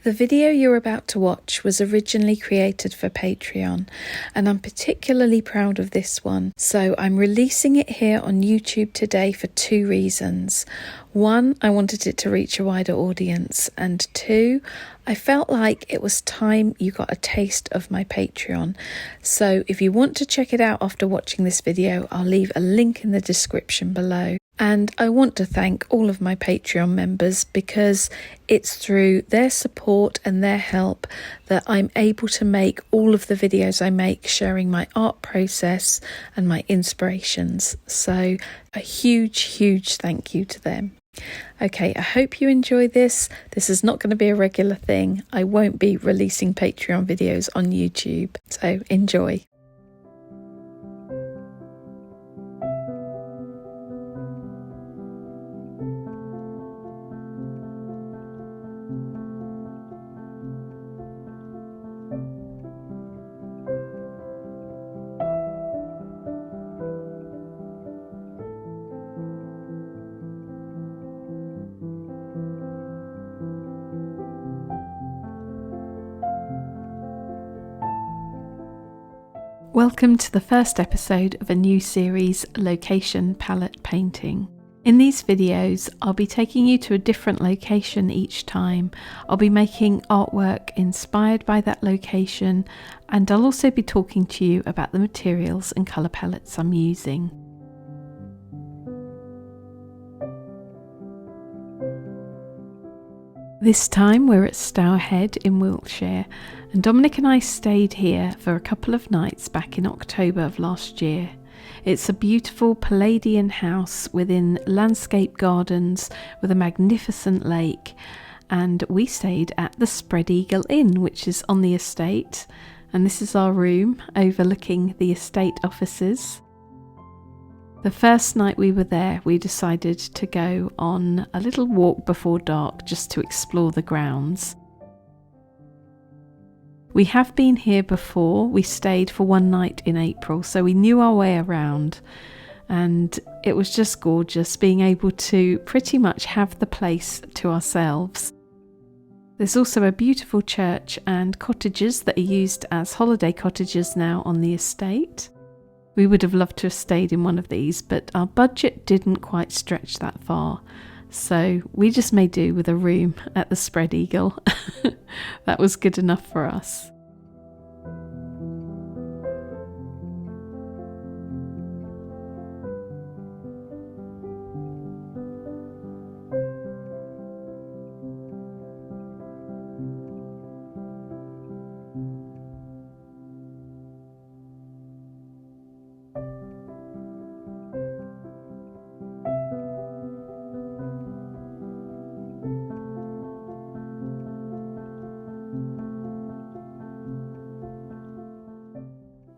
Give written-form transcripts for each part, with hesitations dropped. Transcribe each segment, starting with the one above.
The video you're about to watch was originally created for Patreon, and I'm particularly proud of this one. So I'm releasing it here on YouTube today for two reasons. One, I wanted it to reach a wider audience, and two, I felt like it was time you got a taste of my Patreon. So if you want to check it out after watching this video, I'll leave a link in the description below. And I want to thank all of my Patreon members because it's through their support and their help that I'm able to make all of the videos I make, sharing my art process and my inspirations. So a huge thank you to them. Okay, I hope you enjoy this. This is not going to be a regular thing. I won't be releasing Patreon videos on YouTube. So enjoy. Welcome to the first episode of a new series, Location Palette Painting. In these videos, I'll be taking you to a different location each time. I'll be making artwork inspired by that location, and I'll also be talking to you about the materials and colour palettes I'm using. This time we're at Stourhead in Wiltshire, and Dominic and I stayed here for a couple of nights back in October of last year. It's a beautiful Palladian house within landscape gardens with a magnificent lake, and we stayed at the Spread Eagle Inn, which is on the estate, and this is our room overlooking the estate offices. The first night we were there, we decided to go on a little walk before dark just to explore the grounds. We have been here before. We stayed for one night in April, so we knew our way around, and it was just gorgeous being able to pretty much have the place to ourselves. There's also a beautiful church and cottages that are used as holiday cottages now on the estate. We would have loved to have stayed in one of these, but our budget didn't quite stretch that far. So we just made do with a room at the Spread Eagle. That was good enough for us.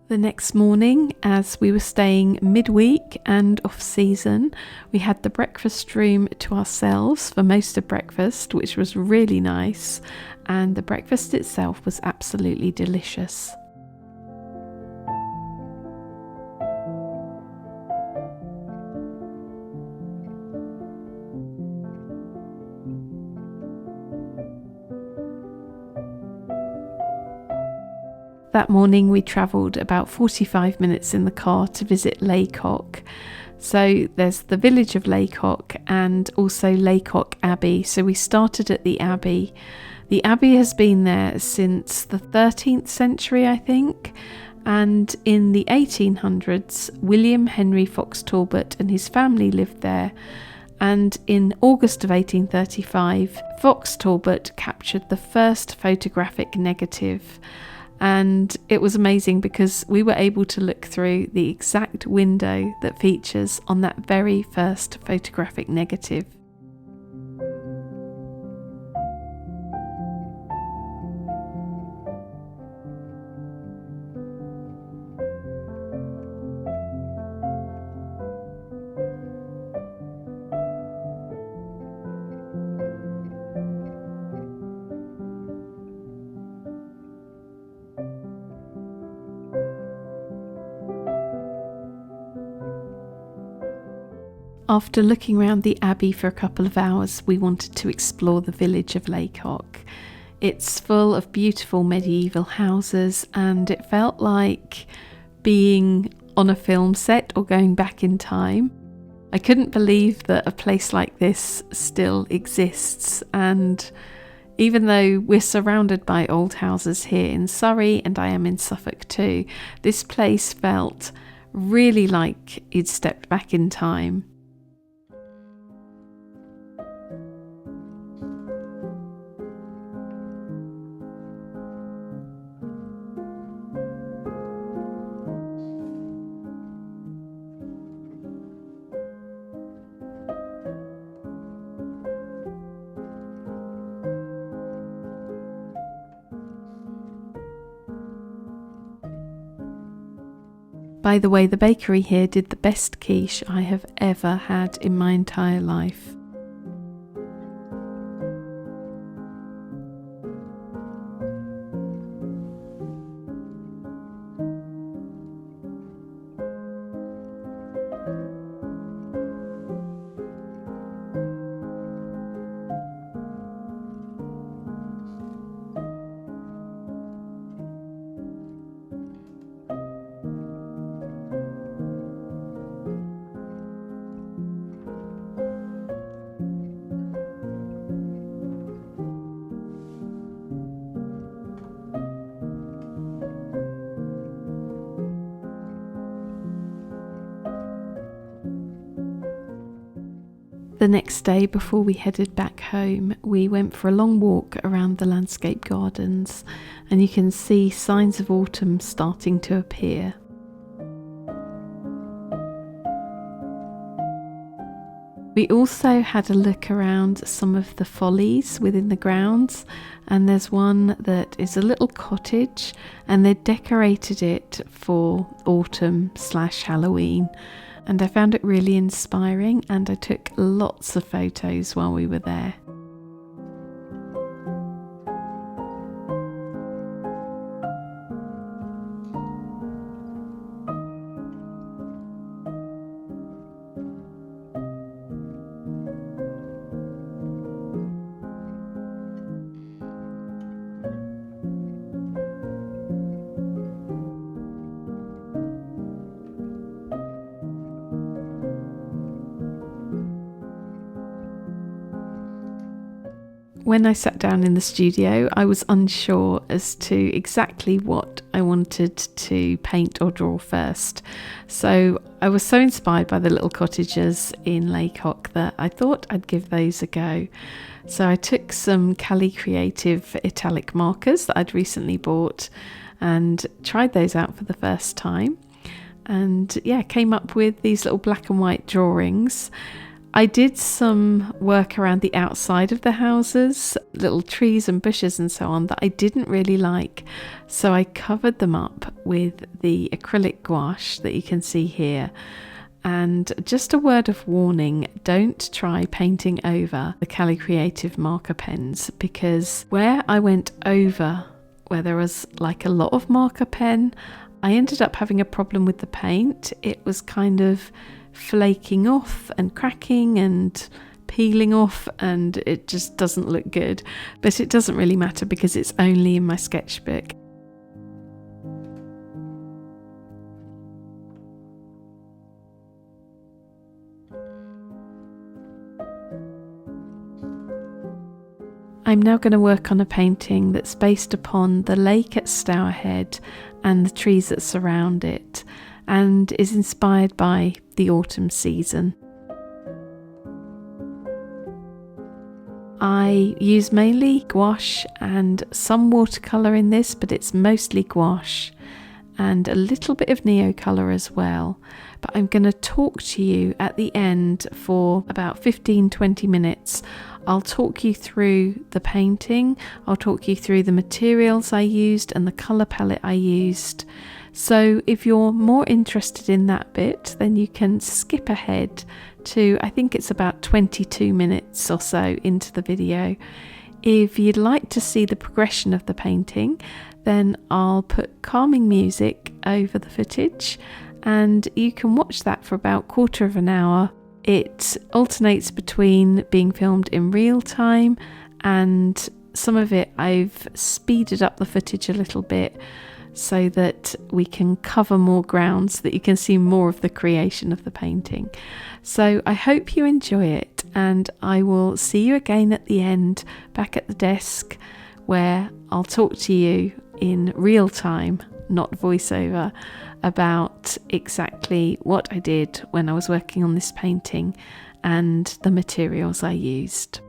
The next morning, as we were staying midweek and off-season, we had the breakfast room to ourselves for most of breakfast, which was really nice, and the breakfast itself was absolutely delicious. That morning we travelled about 45 minutes in the car to visit Laycock. So there's the village of Laycock and also Laycock Abbey. So we started at the Abbey. The Abbey has been there since the 13th century, I think. And in the 1800s, William Henry Fox Talbot and his family lived there. And in August of 1835, Fox Talbot captured the first photographic negative. And it was amazing because we were able to look through the exact window that features on that very first photographic negative. After looking around the Abbey for a couple of hours, we wanted to explore the village of Laycock. It's full of beautiful medieval houses, and it felt like being on a film set or going back in time. I couldn't believe that a place like this still exists, and even though we're surrounded by old houses here in Surrey, and I am in Suffolk too, this place felt really like you'd stepped back in time. By the way, the bakery here did the best quiche I have ever had in my entire life. The next day, before we headed back home, we went for a long walk around the landscape gardens, and you can see signs of autumn starting to appear. We also had a look around some of the follies within the grounds, and there's one that is a little cottage, and they decorated it for autumn/Halloween. And I found it really inspiring, and I took lots of photos while we were there. When I sat down in the studio, I was unsure as to exactly what I wanted to paint or draw first. So I was so inspired by the little cottages in Laycock that I thought I'd give those a go. So I took some Cali Creative Italic markers that I'd recently bought and tried those out for the first time. And yeah, came up with these little black and white drawings. I did some work around the outside of the houses, little trees and bushes and so on that I didn't really like. So I covered them up with the acrylic gouache that you can see here. And just a word of warning, don't try painting over the Cali Creative marker pens, because where I went over, where there was like a lot of marker pen, I ended up having a problem with the paint. It was kind of flaking off and cracking and peeling off, and it just doesn't look good. But it doesn't really matter because it's only in my sketchbook. I'm now going to work on a painting that's based upon the lake at Stourhead and the trees that surround it, and is inspired by the autumn season. I use mainly gouache and some watercolour in this, but it's mostly gouache and a little bit of Neocolour as well. But I'm going to talk to you at the end for about 15-20 minutes. I'll talk you through the painting, I'll talk you through the materials I used and the colour palette I used. So if you're more interested in that bit, then you can skip ahead to, I think it's about 22 minutes or so into the video. If you'd like to see the progression of the painting, then I'll put calming music over the footage and you can watch that for about a quarter of an hour. It alternates between being filmed in real time and some of it I've speeded up the footage a little bit so that we can cover more ground, so that you can see more of the creation of the painting. So I hope you enjoy it, and I will see you again at the end, back at the desk, where I'll talk to you in real time, not voiceover, about exactly what I did when I was working on this painting and the materials I used.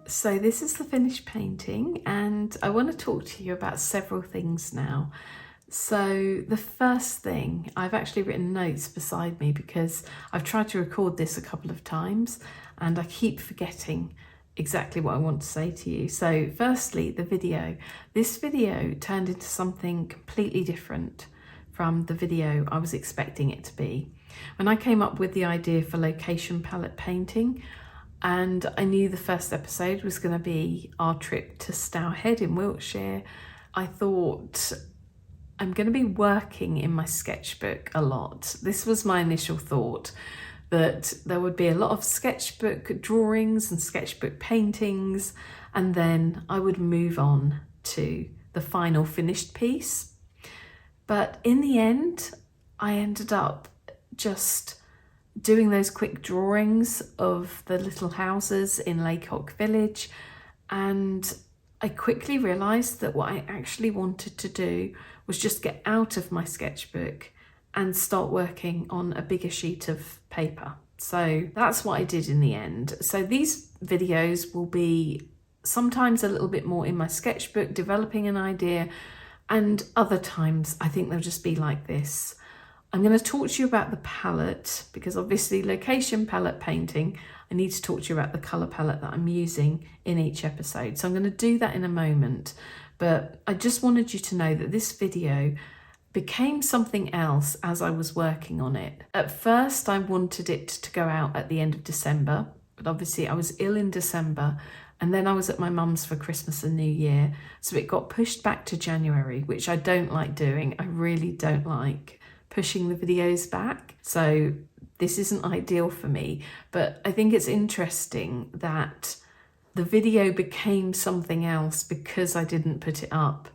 So this is the finished painting, and I want to talk to you about several things now. So the first thing, I've actually written notes beside me because I've tried to record this a couple of times and I keep forgetting exactly what I want to say to you. So firstly, the video. This video turned into something completely different from the video I was expecting it to be. When I came up with the idea for location palette painting, and I knew the first episode was going to be our trip to Stour Head in Wiltshire, I thought, I'm going to be working in my sketchbook a lot. This was my initial thought, that there would be a lot of sketchbook drawings and sketchbook paintings, and then I would move on to the final finished piece. But in the end, I ended up just doing those quick drawings of the little houses in Laycock Village, and I quickly realised that what I actually wanted to do was just get out of my sketchbook and start working on a bigger sheet of paper. So that's what I did in the end. So these videos will be sometimes a little bit more in my sketchbook, developing an idea, and other times I think they'll just be like this. I'm going to talk to you about the palette, because obviously location palette painting, I need to talk to you about the colour palette that I'm using in each episode. So I'm going to do that in a moment, but I just wanted you to know that this video became something else as I was working on it. At first I wanted it to go out at the end of December, but obviously I was ill in December, and then I was at my mum's for Christmas and New Year, so it got pushed back to January, which I don't like doing. I really don't like pushing the videos back, so this isn't ideal for me, but I think it's interesting that the video became something else because I didn't put it up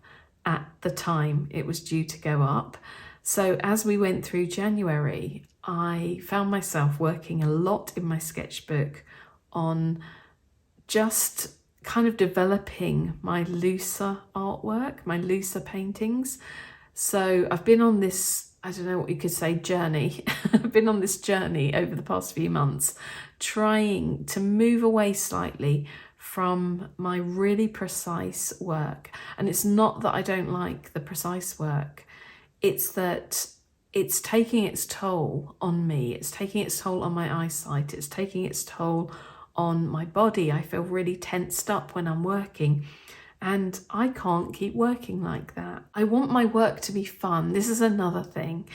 at the time it was due to go up. So as we went through January, I found myself working a lot in my sketchbook on just kind of developing my looser artwork, my looser paintings. So I've been on this, I don't know what you could say, journey. I've been on this journey over the past few months, trying to move away slightly from my really precise work. And it's not that I don't like the precise work, it's that it's taking its toll on me. It's taking its toll on my eyesight. It's taking its toll on my body. I feel really tensed up when I'm working. And I can't keep working like that. I want my work to be fun. This is another thing.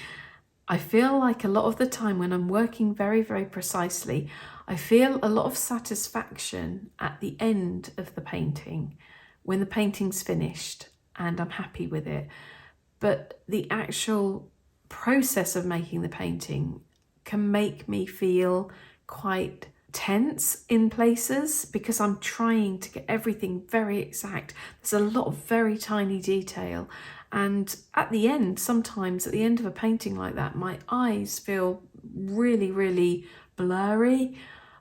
I feel like a lot of the time when I'm working very, very precisely, I feel a lot of satisfaction at the end of the painting, when the painting's finished and I'm happy with it. But the actual process of making the painting can make me feel quite tense in places because I'm trying to get everything very exact. There's a lot of very tiny detail, and at the end, sometimes at the end of a painting like that, my eyes feel really, really blurry.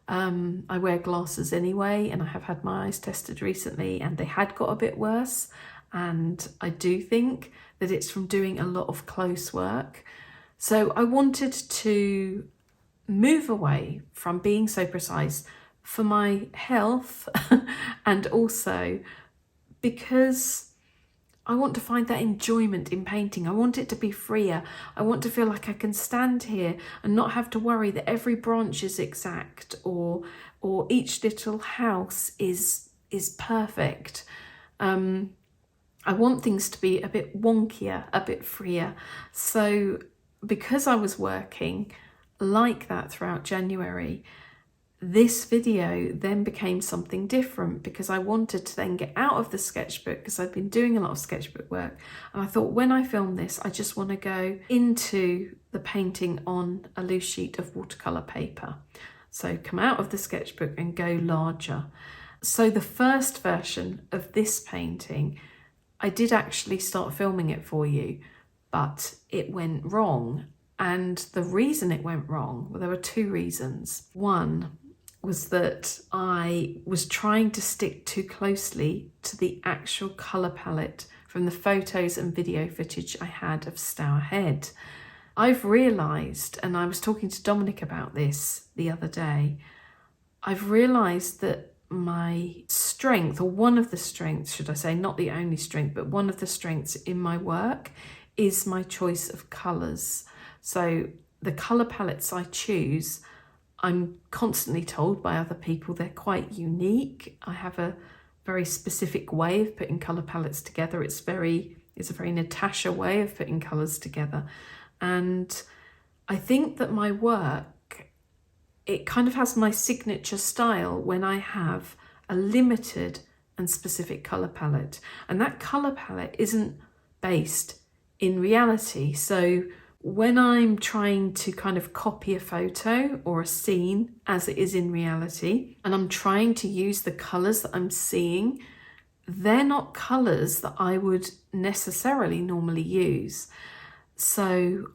I wear glasses anyway, and I have had my eyes tested recently and they had got a bit worse, and I do think that it's from doing a lot of close work. So I wanted to move away from being so precise for my health and also because I want to find that enjoyment in painting. I want it to be freer. I want to feel like I can stand here and not have to worry that every branch is exact or each little house is perfect. I want things to be a bit wonkier, a bit freer. So because I was working like that throughout January, this video then became something different because I wanted to then get out of the sketchbook because I'd been doing a lot of sketchbook work, and I thought when I film this I just want to go into the painting on a loose sheet of watercolour paper. So come out of the sketchbook and go larger. So the first version of this painting, I did actually start filming it for you, but it went wrong. And the reason it went wrong, well, there were two reasons. One was that I was trying to stick too closely to the actual colour palette from the photos and video footage I had of Stour Head. I've realised, and I was talking to Dominic about this the other day, I've realised that my strength, or one of the strengths, should I say, not the only strength, but one of the strengths in my work is my choice of colours. So the colour palettes I choose, I'm constantly told by other people they're quite unique. I have a very specific way of putting colour palettes together. It's a very Natasha way of putting colours together. And I think that my work, it kind of has my signature style when I have a limited and specific colour palette. And that colour palette isn't based in reality. So when I'm trying to kind of copy a photo or a scene as it is in reality, and I'm trying to use the colours that I'm seeing, they're not colours that I would necessarily normally use. So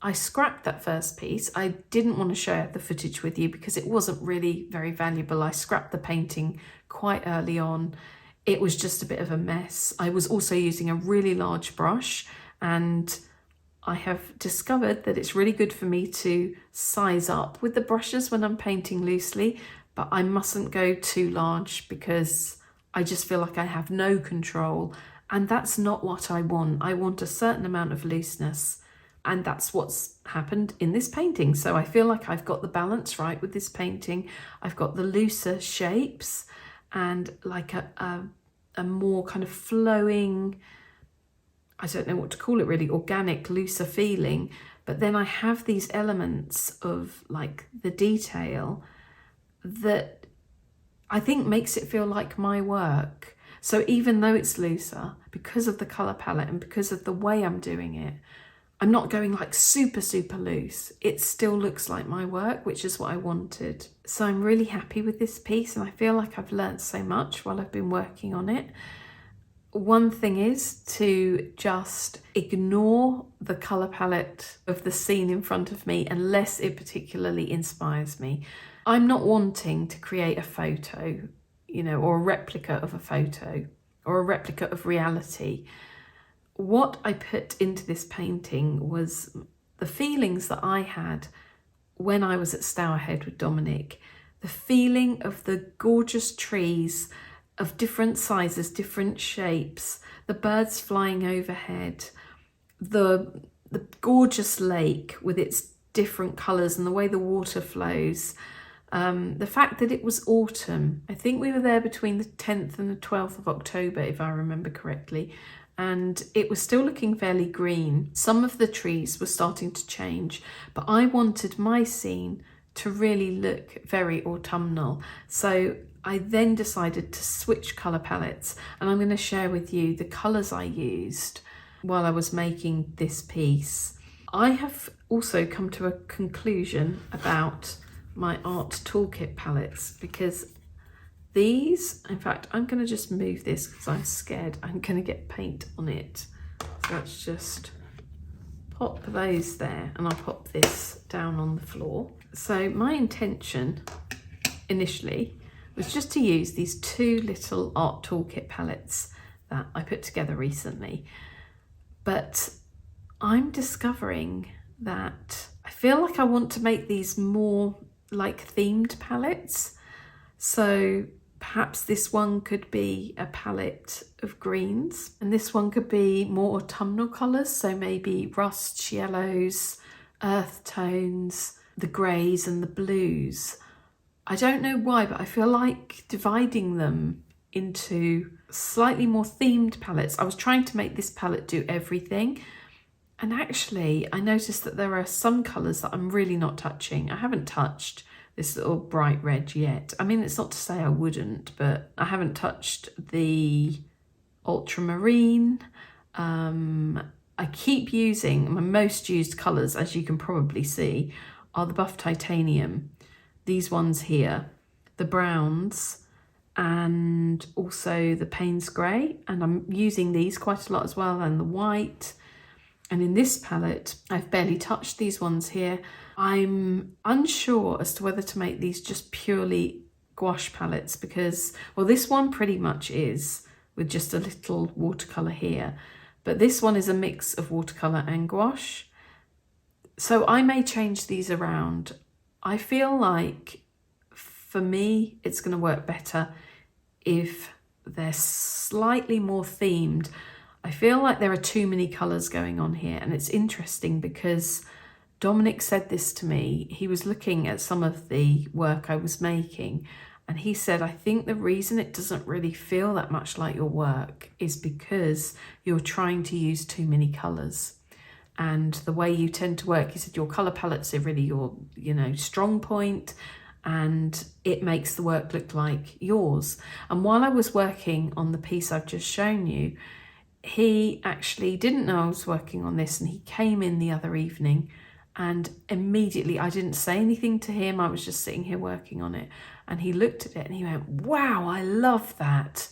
I scrapped that first piece. I didn't want to share the footage with you because it wasn't really very valuable. I scrapped the painting quite early on. It was just a bit of a mess. I was also using a really large brush, and I have discovered that it's really good for me to size up with the brushes when I'm painting loosely, but I mustn't go too large because I just feel like I have no control, and that's not what I want. I want a certain amount of looseness, and that's what's happened in this painting. So I feel like I've got the balance right with this painting. I've got the looser shapes and like a more kind of flowing, I don't know what to call it really, organic, looser feeling. But then I have these elements of like the detail that I think makes it feel like my work. So even though it's looser, because of the colour palette and because of the way I'm doing it, I'm not going like super, super loose. It still looks like my work, which is what I wanted. So I'm really happy with this piece, and I feel like I've learned so much while I've been working on it. One thing is to just ignore the colour palette of the scene in front of me unless it particularly inspires me. I'm not wanting to create a photo, or a replica of a photo or a replica of reality. What I put into this painting was the feelings that I had when I was at Stourhead with Dominic, the feeling of the gorgeous trees of different sizes, different shapes, the birds flying overhead, the gorgeous lake with its different colours and the way the water flows. The fact that it was autumn. I think we were there between the 10th and the 12th of October, if I remember correctly, and it was still looking fairly green. Some of the trees were starting to change, but I wanted my scene to really look very autumnal. So I then decided to switch colour palettes, and I'm going to share with you the colours I used while I was making this piece. I have also come to a conclusion about my art toolkit palettes, because these, in fact, I'm going to just move this because I'm scared I'm going to get paint on it. So let's just pop those there, and I'll pop this down on the floor. So my intention initially was just to use these two little art toolkit palettes that I put together recently. But I'm discovering that I feel like I want to make these more like themed palettes. So perhaps this one could be a palette of greens, and this one could be more autumnal colours, so maybe rusts, yellows, earth tones, the greys and the blues. I don't know why, but I feel like dividing them into slightly more themed palettes. I was trying to make this palette do everything, and actually I noticed that there are some colours that I'm really not touching. I haven't touched this little bright red yet. I mean, it's not to say I wouldn't, but I haven't touched the ultramarine. I keep using, my most used colours, as you can probably see, are the buff titanium, these ones here, the browns, and also the Payne's grey, and I'm using these quite a lot as well, and the white. And in this palette, I've barely touched these ones here. I'm unsure as to whether to make these just purely gouache palettes because, well, this one pretty much is with just a little watercolour here, but this one is a mix of watercolour and gouache. So I may change these around. I feel like for me, it's going to work better if they're slightly more themed. I feel like there are too many colours going on here, and it's interesting because Dominic said this to me. He was looking at some of the work I was making, and he said, I think the reason it doesn't really feel that much like your work is because you're trying to use too many colours. And the way you tend to work, he said, your colour palettes are really your, strong point, and it makes the work look like yours. And while I was working on the piece I've just shown you, he actually didn't know I was working on this, and he came in the other evening, and immediately, I didn't say anything to him, I was just sitting here working on it, and he looked at it and he went, wow, I love that.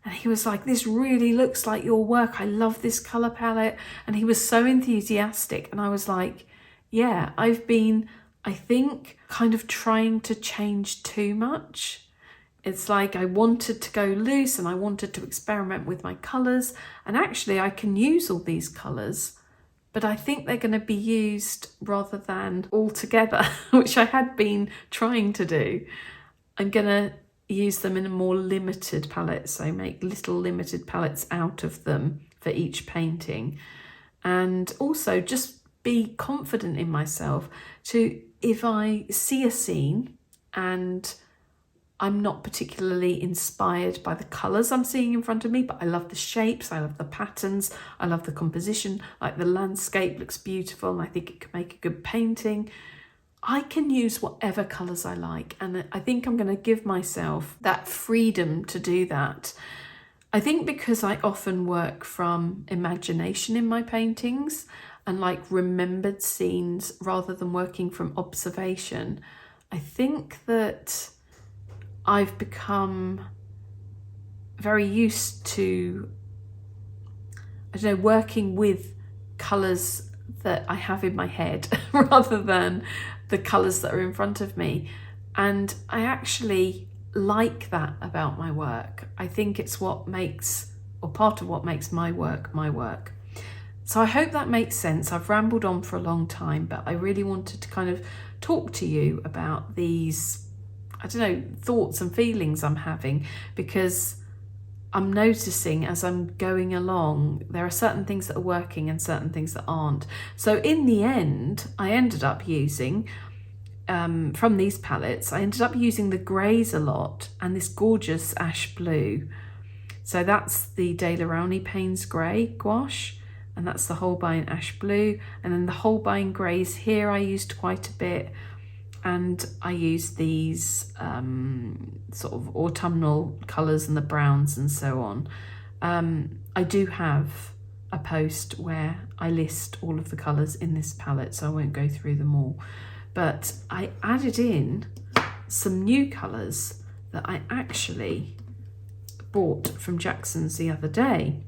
And he was like, this really looks like your work, I love this colour palette. And he was so enthusiastic, and I was like, yeah, I've been, I think, kind of trying to change too much. It's like I wanted to go loose and I wanted to experiment with my colours, and actually I can use all these colours, but I think they're going to be used rather than all together, which I had been trying to do. I'm going to use them in a more limited palette, so make little limited palettes out of them for each painting, and also just be confident in myself to, if I see a scene and I'm not particularly inspired by the colours I'm seeing in front of me, but I love the shapes, I love the patterns, I love the composition, like the landscape looks beautiful and I think it could make a good painting, I can use whatever colours I like. And I think I'm going to give myself that freedom to do that. I think because I often work from imagination in my paintings and like remembered scenes rather than working from observation, I think that I've become very used to, working with colours that I have in my head rather than the colours that are in front of me. And I actually like that about my work. I think it's what makes, or part of what makes my work, my work. So I hope that makes sense. I've rambled on for a long time, but I really wanted to kind of talk to you about these thoughts and feelings I'm having, because I'm noticing as I'm going along, there are certain things that are working and certain things that aren't. So in the end, I ended up using, from these palettes, I ended up using the greys a lot and this gorgeous ash blue. So that's the Daler Rowney Payne's Grey gouache, and that's the Holbein ash blue. And then the Holbein greys here I used quite a bit. And I use these sort of autumnal colours and the browns and so on. I do have a post where I list all of the colours in this palette, so I won't go through them all. But I added in some new colours that I actually bought from Jackson's the other day,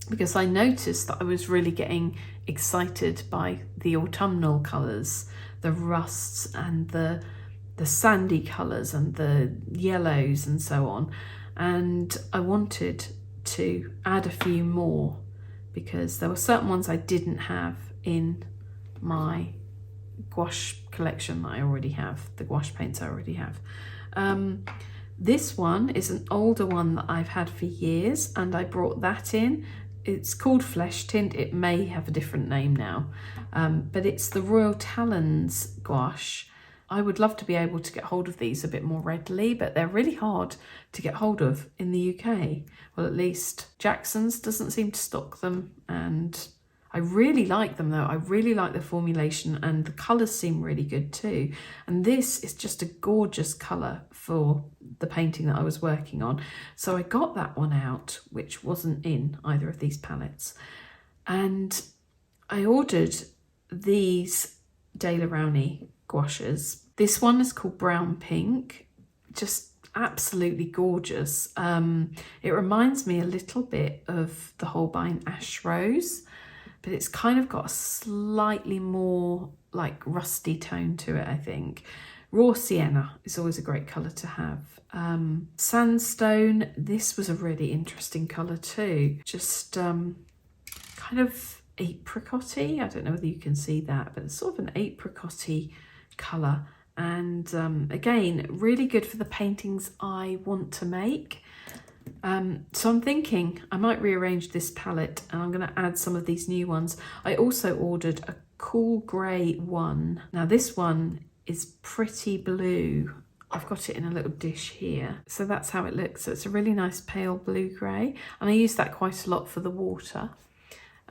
because I noticed that I was really getting excited by the autumnal colours, the rusts and the sandy colours and the yellows and so on. And I wanted to add a few more because there were certain ones I didn't have in my gouache collection that I already have, the gouache paints I already have. This one is an older one that I've had for years, and I brought that in. It's called Flesh Tint. It may have a different name now, but it's the Royal Talons gouache. I would love to be able to get hold of these a bit more readily, but they're really hard to get hold of in the UK. Well, at least Jackson's doesn't seem to stock them, and I really like them though. I really like the formulation, and the colours seem really good too. And this is just a gorgeous colour for the painting that I was working on. So I got that one out, which wasn't in either of these palettes. And I ordered these Daler Rowney gouaches. This one is called Brown Pink, just absolutely gorgeous. It reminds me a little bit of the Holbein Ash Rose, but it's kind of got a slightly more like rusty tone to it, I think. Raw Sienna is always a great colour to have. Sandstone, this was a really interesting colour too. Just kind of apricot-y. I don't know whether you can see that, but it's sort of an apricot-y colour. And again, really good for the paintings I want to make. So I'm thinking I might rearrange this palette, and I'm going to add some of these new ones. I also ordered a cool grey one. Now this one is pretty blue. I've got it in a little dish here. So that's how it looks. So it's a really nice pale blue grey. And I use that quite a lot for the water,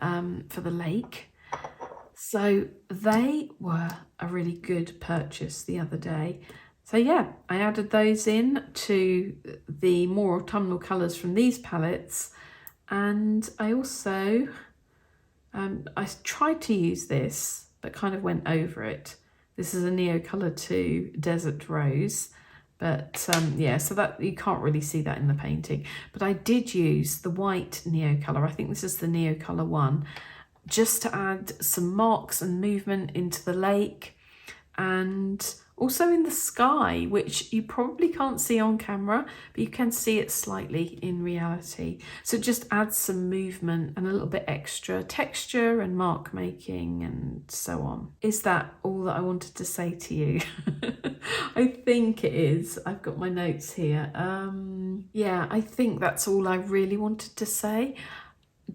for the lake. So they were a really good purchase the other day. So yeah, I added those in to the more autumnal colours from these palettes. And I also, I tried to use this, but kind of went over it. This is a Neocolour 2 Desert Rose. But yeah, so that you can't really see that in the painting. But I did use the white Neocolour. I think this is the Neocolour 1. Just to add some marks and movement into the lake, and also in the sky, which you probably can't see on camera, but you can see it slightly in reality. So it just adds some movement and a little bit extra texture and mark making and so on. Is that all that I wanted to say to you? I think it is. I've got my notes here. Yeah, I think that's all I really wanted to say.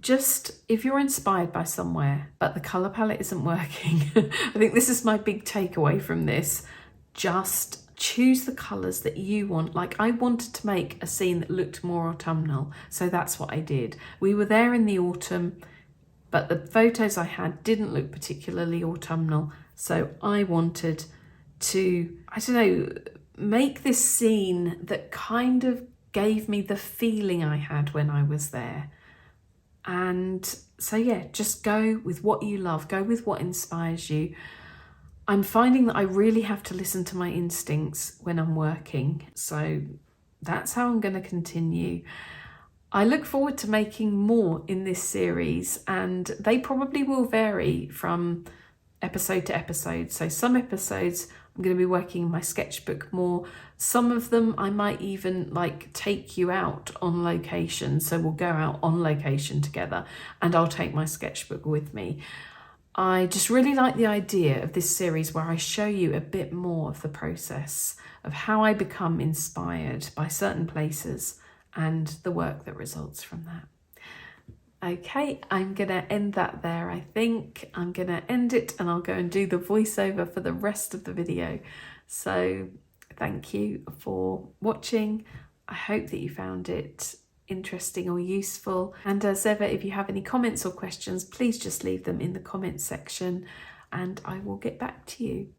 Just if you're inspired by somewhere but the colour palette isn't working, I think this is my big takeaway from this. Just choose the colours that you want. Like, I wanted to make a scene that looked more autumnal, so that's what I did. We were there in the autumn, but the photos I had didn't look particularly autumnal, so I wanted to, I don't know, make this scene that kind of gave me the feeling I had when I was there. And so yeah, just go with what you love, go with what inspires you. I'm finding that I really have to listen to my instincts when I'm working, so that's how I'm going to continue. I look forward to making more in this series, and they probably will vary from episode to episode. So some episodes I'm going to be working in my sketchbook more. Some of them I might even like take you out on location. So we'll go out on location together and I'll take my sketchbook with me. I just really like the idea of this series where I show you a bit more of the process of how I become inspired by certain places and the work that results from that. Okay, I'm going to end that there, I think. I'm going to end it and I'll go and do the voiceover for the rest of the video. So thank you for watching. I hope that you found it interesting or useful. And as ever, if you have any comments or questions, please just leave them in the comments section and I will get back to you.